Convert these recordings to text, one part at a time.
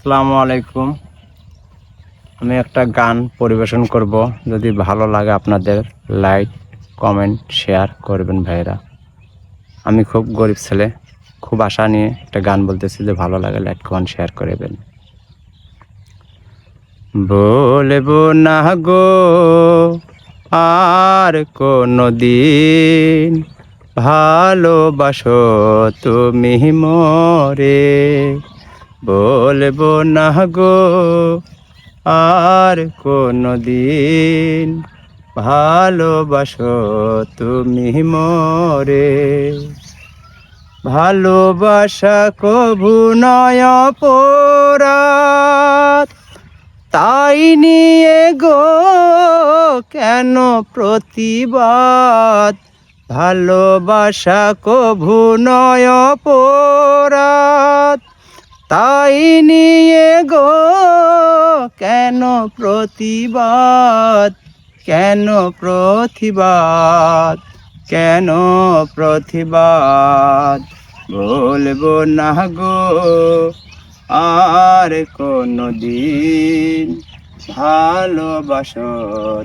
আসসালামু আলাইকুম। আমি একটা গান পরিবেশন করব, যদি ভালো লাগে আপনাদের লাইক কমেন্ট শেয়ার করবেন ভাইরা। আমি খুব গরিব ছেলে, খুব আশা নিয়ে একটা গান বলতেছি, যে ভালো লাগে লাইক কমেন্ট শেয়ার করবেন। বলবো না গো আর কোনো দিন, ভালোবাসো তুমি মরে। বলবো না গো আর কোনো দিন, ভালোবাসো তুমি মরে। ভালোবাসা কভু নয় অপরাধ, তাই নিয়ে গো কেন প্রতিবাদ। ভালোবাসা কভু নয় অপরাধ, তাই নিয়ে গো কেন প্রতিবাদ। কেন প্রতিবাদ, কেন প্রতিবাদ। বলবো না গো আর কোনো দিন, ভালোবাসো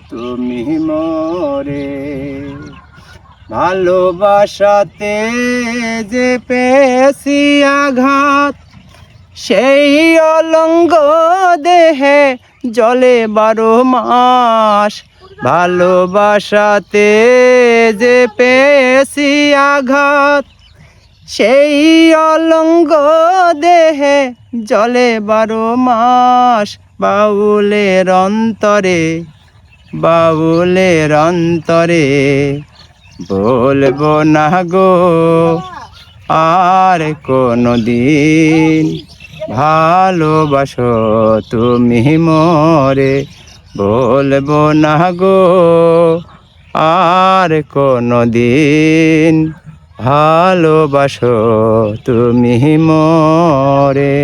তুমি মরে। ভালোবাসাতে যে পেয়েছি আঘাত, সেই অলঙ্গ দেহে জলে 12 মাস। ভালোবাসাতে যে পেয়েছি আঘাত, সেই অলঙ্গ দেহে জলে 12 মাস। বাউলের অন্তরে, বাউলের অন্তরে, বলবো না গো আর কোনো দিন, ভালোবাসো তুমি মরে। বলবো না গো আর কোনো দিন, ভালোবাসো তুমি মরে।